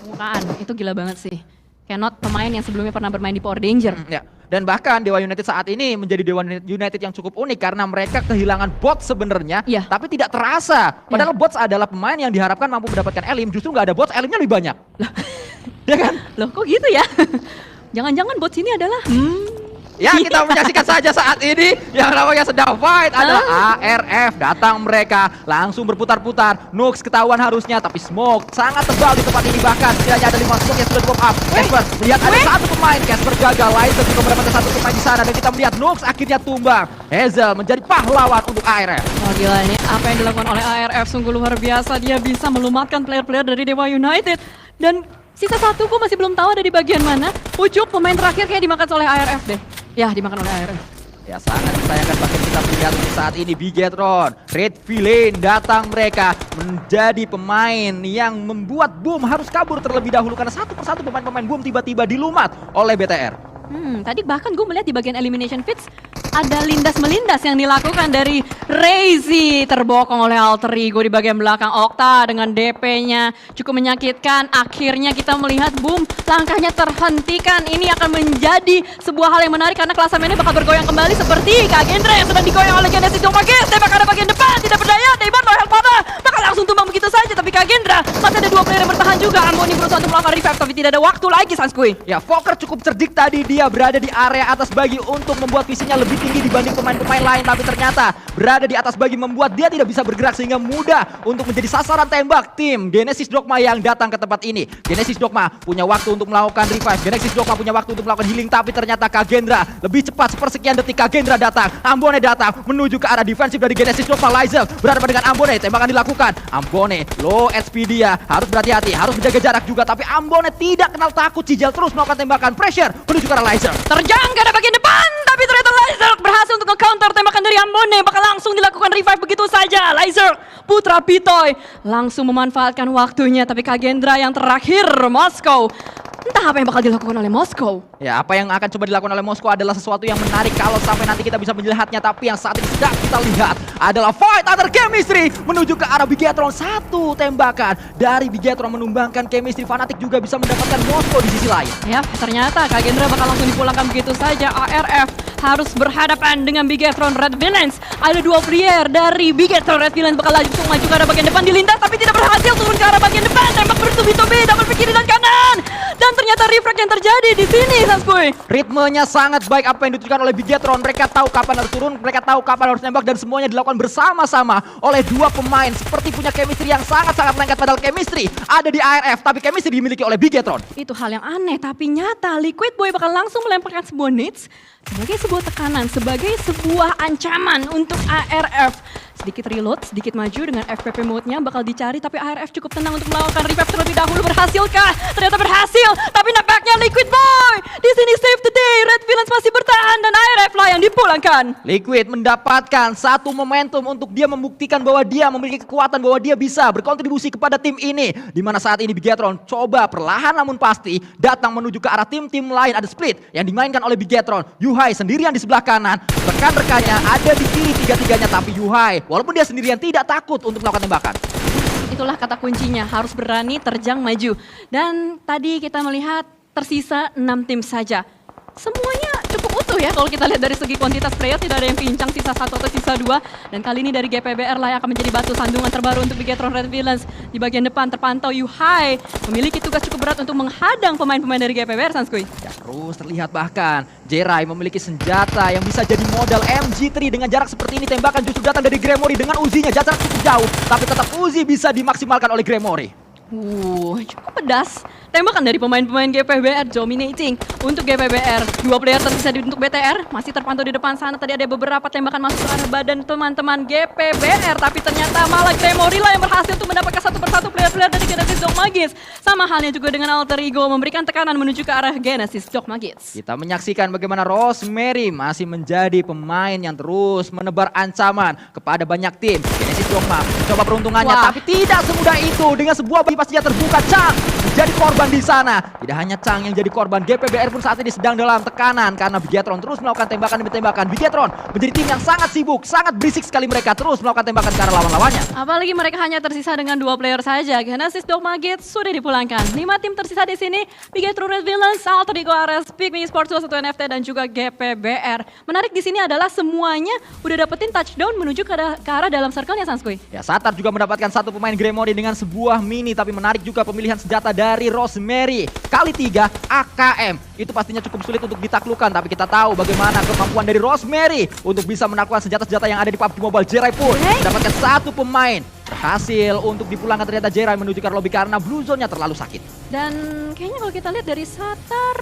Permukaan, itu gila banget sih. Cannot pemain yang sebelumnya pernah bermain di Power Danger. Ya. Dan bahkan Dewa United saat ini menjadi Dewa United yang cukup unik karena mereka kehilangan bot sebenarnya, Iya. tapi tidak terasa. Padahal bots adalah pemain yang diharapkan mampu mendapatkan elim, justru nggak ada bots, elimnya lebih banyak. Ya kan? Loh kok gitu ya? Jangan-jangan bot sini adalah Ya, kita menyaksikan saja saat ini yang namanya sedang fight adalah ARF. Datang mereka langsung berputar-putar. Nux ketahuan harusnya, tapi smoke sangat tebal di tempat ini. Bahkan setidaknya ada 5 smoke yang sudah di pop up. Casper melihat ada satu pemain. Casper gagal, Lizer juga mendapatkan satu pemain di sana. Dan kita melihat Nux akhirnya tumbang. Hazel menjadi pahlawan untuk ARF. oh gila ini apa yang dilakukan oleh ARF sungguh luar biasa. Dia bisa melumatkan player-player dari Dewa United. Dan sisa satu gue masih belum tahu ada di bagian mana. Ucup pemain terakhir kayak dimakan oleh ARF deh. Ya dimakan oleh ARF. Ya sangat disayangkan bahkan kita melihat untuk saat ini Bigetron, Red Villain datang mereka menjadi pemain yang membuat Boom harus kabur terlebih dahulu karena satu persatu pemain-pemain Boom tiba-tiba dilumat oleh BTR. Tadi bahkan gue melihat di bagian elimination pits ada lindas-melindas yang dilakukan dari Razy, terbokong oleh Alter Ego di bagian belakang. Okta dengan DP-nya cukup menyakitkan. Akhirnya kita melihat Boom langkahnya terhentikan. Ini akan menjadi sebuah hal yang menarik karena klasemennya bakal bergoyang kembali seperti Kagendra yang sedang digoyang oleh Genesis Dogmagis. Tembak ada bagian depan, tidak berdaya. Dayban loyal pada bakal langsung tumbang begitu saja. Tapi Kagendra masih ada 2 player yang bertahan juga. Amboni berusaha untuk melakukan revive tapi tidak ada waktu lagi Sanskui. Ya, Fokker cukup cerdik tadi, dia berada di area atas bagi untuk membuat visinya lebih tinggi dibanding pemain-pemain lain, tapi ternyata berada di atas bagi membuat dia tidak bisa bergerak sehingga mudah untuk menjadi sasaran tembak tim Genesis Dogma yang datang ke tempat ini. Genesis Dogma punya waktu untuk melakukan revive, Genesis Dogma punya waktu untuk melakukan healing, tapi ternyata Kagendra lebih cepat sepersekian detik. Kagendra datang, Ambone datang menuju ke arah defensif dari Genesis Dogma. Lizel berhadapan dengan Ambone, tembakan dilakukan. Ambone low HP dia, harus berhati-hati, harus menjaga jarak juga, tapi Ambone tidak kenal takut. Cijal terus melakukan tembakan pressure menuju ke arah Lizer. Terjang ke arah bagian depan, tapi ternyata Lizer berhasil untuk nge-counter tembakan dari Ambone. Bakal langsung dilakukan revive begitu saja. Lizer, putra Pitoy, langsung memanfaatkan waktunya. Tapi Kagendra yang terakhir, Moskow. Entah apa yang bakal dilakukan oleh Moskow. Ya, apa yang akan coba dilakukan oleh Moskow adalah sesuatu yang menarik kalau sampai nanti kita bisa melihatnya. Tapi yang saat ini sedang kita lihat adalah fight antar chemistry menuju ke arah Bigetron. Satu tembakan dari Bigetron menumbangkan chemistry. Fnatic juga bisa mendapatkan Moskow di sisi lain. Ya, ternyata Kagendra bakal langsung dipulangkan begitu saja. ARF harus berhadapan dengan Bigetron Red Villains. Ada 2 player dari Bigetron Red Villains bakal langsung maju ke arah bagian depan, dilintas tapi tidak berhasil turun ke arah bagian depan. Tembak bertubi-tubi, double pick kiri dan kanan. Dan ternyata refrag yang terjadi di sini, Sanskui. Ritmenya sangat baik apa yang ditunjukkan oleh Bigetron. Mereka tahu kapan harus turun, mereka tahu kapan harus nembak, dan semuanya dilakukan bersama-sama oleh 2 pemain. Seperti punya chemistry yang sangat-sangat lengkap, padahal chemistry ada di ARF, tapi chemistry dimiliki oleh Bigetron. Itu hal yang aneh, tapi nyata Liquid Boy bakal langsung melemparkan sebuah nades sebagai sebuah tekanan, sebagai sebuah ancaman untuk ARF. Sedikit reload, sedikit maju dengan FPP mode-nya bakal dicari, tapi ARF cukup tenang untuk melakukan revive terlebih dahulu. Berhasilkah? Ternyata berhasil, tapi nampaknya Liquid Boy di sini save the day. Red Villains masih bertahan dan ARF lah yang dipulangkan. Liquid mendapatkan satu momentum untuk dia membuktikan bahwa dia memiliki kekuatan, bahwa dia bisa berkontribusi kepada tim ini. Dimana saat ini Bigetron coba perlahan namun pasti datang menuju ke arah tim-tim lain. Ada split yang dimainkan oleh Bigetron. Yuhai sendirian di sebelah kanan, rekan-rekannya ada di kiri tiga-tiganya, tapi Yuhai walaupun dia sendirian tidak takut untuk melakukan tembakan. Itulah kata kuncinya, harus berani terjang maju. Dan tadi kita melihat tersisa 6 tim saja. Semuanya cukup utuh ya kalau kita lihat dari segi kuantitas player, tidak ada yang pincang sisa 1 atau sisa 2. Dan kali ini dari GPBR lah yang akan menjadi batu sandungan terbaru untuk Bigetron Red Villains. Di bagian depan terpantau Yuhai memiliki tugas cukup berat untuk menghadang pemain-pemain dari GPBR, Sanskui. Ya, terus terlihat bahkan Jerai memiliki senjata yang bisa jadi modal MG3 dengan jarak seperti ini. Tembakan justru datang dari Gremory dengan Uzinya, jarak cukup jauh, tapi tetap Uzi bisa dimaksimalkan oleh Gremory. Cukup pedas. Tembakan dari pemain-pemain GPBR dominating untuk GPBR. 2 player tersisa untuk BTR, masih terpantau di depan sana. Tadi ada beberapa tembakan masuk ke arah badan teman-teman GPBR, tapi ternyata malah Gremory lah yang berhasil untuk mendapatkan satu persatu player-player dari Genesis Dogmagis. Sama halnya juga dengan Alter Ego memberikan tekanan menuju ke arah Genesis Dogmagis. Kita menyaksikan bagaimana Rosemary masih menjadi pemain yang terus menebar ancaman kepada banyak tim. Genesis Dogma mencoba peruntungannya, tapi tidak semudah itu. Dengan sebuah bagi pastinya terbuka, Chang menjadi korban korban di sana. Tidak hanya Chang yang jadi korban, GPBR pun saat ini sedang dalam tekanan karena Bigetron terus melakukan tembakan demi tembakan. Bigetron menjadi tim yang sangat sibuk, sangat berisik sekali mereka terus melakukan tembakan ke arah lawan-lawannya. Apalagi mereka hanya tersisa dengan 2 player saja. Genesis Dogma Gate sudah dipulangkan. 5 tim tersisa di sini. Bigetron Red Villains, Alter Ego Ares, Pygmy Sports 21 NFT dan juga GPBR. Menarik di sini adalah semuanya udah dapetin touchdown menuju ke arah dalam circle-nya, Sanskuy. Ya, Satar juga mendapatkan satu pemain Gremory dengan sebuah mini, tapi menarik juga pemilihan senjata dari Rosemary. Kali 3 AKM. Itu pastinya cukup sulit untuk ditaklukkan, tapi kita tahu bagaimana kemampuan dari Rosemary untuk bisa menaklukkan senjata-senjata yang ada di PUBG Mobile. Jerai pun mendapatkan satu pemain. Berhasil untuk dipulangkan ternyata Jerai menuju ke lobby karena blue zone-nya terlalu sakit. Dan kayaknya kalau kita lihat dari Satar,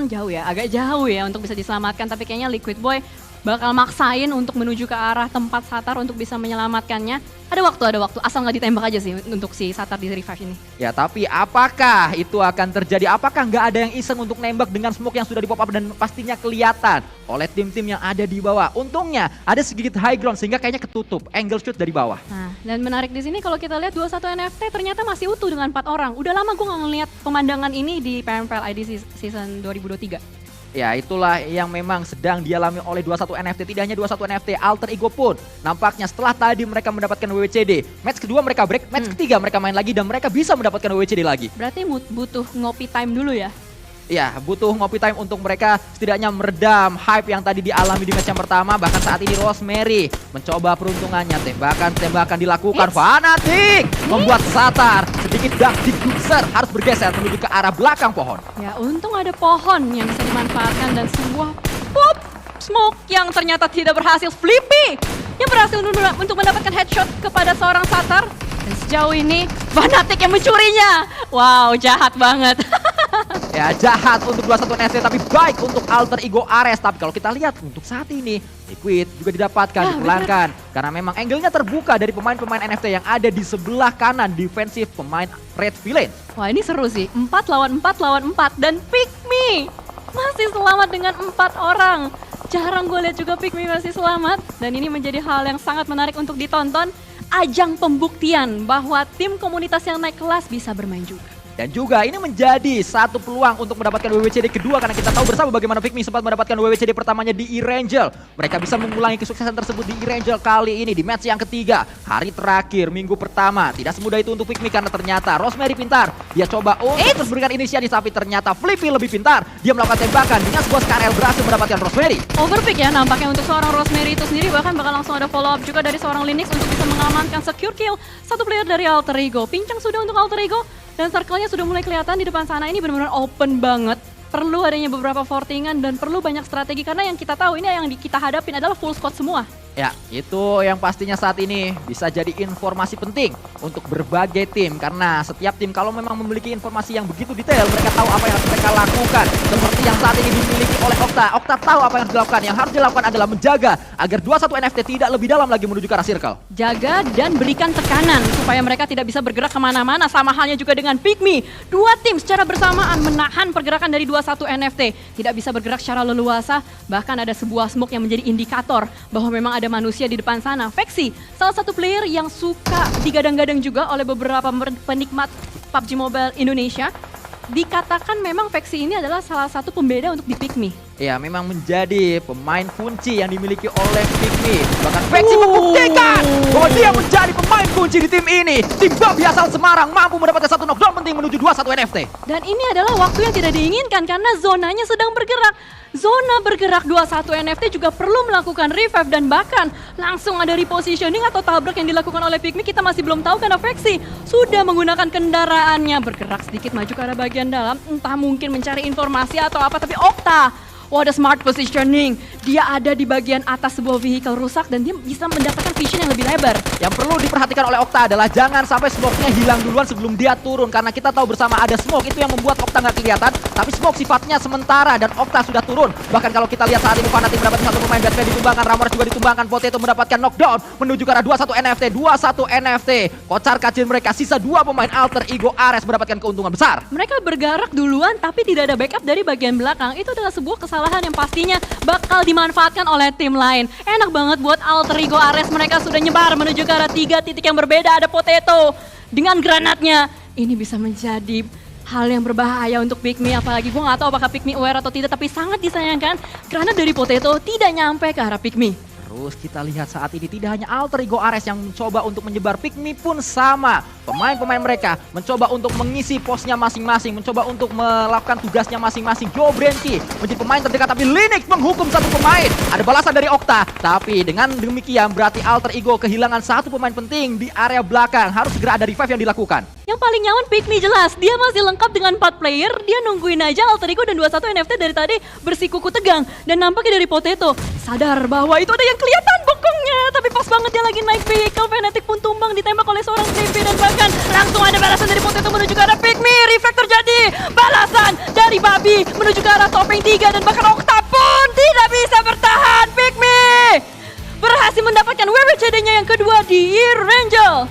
jauh ya, agak jauh ya untuk bisa diselamatkan. Tapi kayaknya Liquid Boy bakal maksain untuk menuju ke arah tempat Satar untuk bisa menyelamatkannya. Ada waktu. Asal nggak ditembak aja sih untuk si Satar di revive ini. Ya, tapi apakah itu akan terjadi? Apakah nggak ada yang iseng untuk nembak dengan smoke yang sudah di pop up dan pastinya kelihatan oleh tim-tim yang ada di bawah? Untungnya ada sedikit high ground sehingga kayaknya ketutup angle shoot dari bawah. Nah, dan menarik di sini kalau kita lihat 21 NFT ternyata masih utuh dengan 4 orang. Udah lama gue nggak ngeliat pemandangan ini di PMPL ID season 2023. Ya, itulah yang memang sedang dialami oleh 21 NFT. Tidak hanya 21 NFT, Alter Ego pun nampaknya setelah tadi mereka mendapatkan WWCD. Match kedua mereka break, match ketiga mereka main lagi dan mereka bisa mendapatkan WWCD lagi. Berarti butuh ngopi time dulu ya? Ya, butuh ngopi time untuk mereka setidaknya meredam hype yang tadi dialami di match yang pertama. Bahkan saat ini Rosemary mencoba peruntungannya. Tembakan dilakukan. Fanatik membuat Satar sedikit dark digusser harus bergeser menuju ke arah belakang pohon. Ya, untung ada pohon yang bisa dimanfaatkan dan sebuah pop smoke yang ternyata tidak berhasil. Flippy yang berhasil untuk mendapatkan headshot kepada seorang Satar. Dan sejauh ini Fanatik yang mencurinya. Wow, jahat banget. Ya, jahat untuk 21 NFT tapi baik untuk Alter Ego Ares. Tapi kalau kita lihat untuk saat ini Liquid juga didapatkan, dipulangkan. Karena memang angle-nya terbuka dari pemain-pemain NFT yang ada di sebelah kanan defensif pemain Red Villains. Wah, ini seru sih. 4 lawan 4 lawan 4 dan Pygmy masih selamat dengan 4 orang. Jarang gue lihat juga Pygmy masih selamat dan ini menjadi hal yang sangat menarik untuk ditonton. Ajang pembuktian bahwa tim komunitas yang naik kelas bisa bermain juga. Dan juga ini menjadi satu peluang untuk mendapatkan WWCD kedua karena kita tahu bersama bagaimana Pygmy sempat mendapatkan WWCD pertamanya di E-Rangel. Mereka bisa mengulangi kesuksesan tersebut di E-Rangel kali ini di match yang ketiga. Hari terakhir, minggu pertama. Tidak semudah itu untuk Pygmy karena ternyata Rosemary pintar. Dia coba untuk memberikan inisiatif tapi ternyata Flippy lebih pintar. Dia melakukan tembakan dengan sebuah SKRL berhasil mendapatkan Rosemary. Overpick ya nampaknya untuk seorang Rosemary itu sendiri, bahkan bakal langsung ada follow up juga dari seorang Linux untuk bisa mengamankan secure kill satu player dari Alter Ego. Pincang sudah untuk Alter Ego. Dan circle-nya sudah mulai kelihatan di depan sana. Ini benar-benar open banget. Perlu adanya beberapa fortingan dan perlu banyak strategi. Karena yang kita tahu ini yang kita hadapin adalah full squad semua. Ya, itu yang pastinya saat ini bisa jadi informasi penting untuk berbagai tim. Karena setiap tim kalau memang memiliki informasi yang begitu detail, mereka tahu apa yang harus mereka lakukan. Seperti yang saat ini dimiliki oleh Okta. Okta tahu apa yang harus dilakukan. Yang harus dilakukan adalah menjaga agar 21 NFT tidak lebih dalam lagi menuju ke arah circle. Jaga dan berikan tekanan supaya mereka tidak bisa bergerak kemana-mana. Sama halnya juga dengan Pygmy. Dua tim secara bersamaan menahan pergerakan dari 21 NFT. Tidak bisa bergerak secara leluasa. Bahkan ada sebuah smoke yang menjadi indikator bahwa memang ada manusia di depan sana. Vexy, salah satu player yang suka digadang-gadang juga oleh beberapa penikmat PUBG Mobile Indonesia. Dikatakan memang Vexy ini adalah salah satu pembeda untuk di Pygmy. Ya, memang menjadi pemain kunci yang dimiliki oleh Pygmy. Bahkan Vexy membuktikan bahwa dia menjadi pemain kunci di tim ini. Tim Babi asal Semarang mampu mendapatkan satu knockdown penting menuju 21 NFT. Dan ini adalah waktu yang tidak diinginkan karena zonanya sedang bergerak. Zona bergerak 21 NFT juga perlu melakukan revive dan bahkan langsung ada repositioning atau tabrak yang dilakukan oleh Pygmy. Kita masih belum tahu karena Vexy sudah menggunakan kendaraannya bergerak sedikit maju ke arah bagian dalam. Entah mungkin mencari informasi atau apa, tapi Okta, wah, ada smart positioning. Dia ada di bagian atas sebuah vehicle rusak dan dia bisa mendapatkan vision yang lebih lebar. Yang perlu diperhatikan oleh Okta adalah jangan sampai smoke-nya hilang duluan sebelum dia turun. Karena kita tahu bersama ada smoke itu yang membuat Okta nggak kelihatan. Tapi smoke sifatnya sementara dan Okta sudah turun. Bahkan kalau kita lihat saat ini Fanatic mendapatkan satu pemain, Batman ditumbangkan, Ramores juga ditumbangkan, Potato mendapatkan knockdown menuju ke arah 21 NFT. 21 NFT. Kocar kacir mereka, sisa dua pemain Alter Ego Ares mendapatkan keuntungan besar. Mereka bergerak duluan tapi tidak ada backup dari bagian belakang. Itu adalah sebuah kesalahan yang pastinya bakal dimanfaatkan oleh tim lain. Enak banget buat Alter Ego Ares, mereka sudah nyebar menuju ke arah 3 titik yang berbeda. Ada Potato dengan granatnya. Ini bisa menjadi hal yang berbahaya untuk Pikmi, apalagi gue nggak tahu apakah Pikmi aware atau tidak, tapi sangat disayangkan karena dari Potato tidak nyampe ke arah Pikmi. Terus kita lihat saat ini tidak hanya Alter Ego Ares yang mencoba untuk menyebar, Pikmi pun sama. Pemain-pemain mereka mencoba untuk mengisi posnya masing-masing, mencoba untuk melakukan tugasnya masing-masing. Joe Brenki menjadi pemain terdekat, tapi Linex menghukum satu pemain. Ada balasan dari Okta, tapi dengan demikian berarti Alter Ego kehilangan satu pemain penting di area belakang. Harus segera ada revive yang dilakukan. Yang paling nyaman Pikmi jelas, dia masih lengkap dengan 4 player, dia nungguin aja Alter Ego dan 21 NFT dari tadi bersikuku tegang. Dan nampaknya dari Potato sadar bahwa itu ada yang kelihatan bokongnya, tapi pas banget dia lagi naik vehicle, Fnatic pun tumbang ditembak oleh seorang TP dan bahkan langsung ada balasan dari Potato menuju ke arah Pikmi. Reflect terjadi, balasan dari Babi menuju ke arah Topeng 3 dan bahkan Okta pun tidak bisa bertahan. Pikmi berhasil mendapatkan WWCD-nya yang kedua di Ear Angel.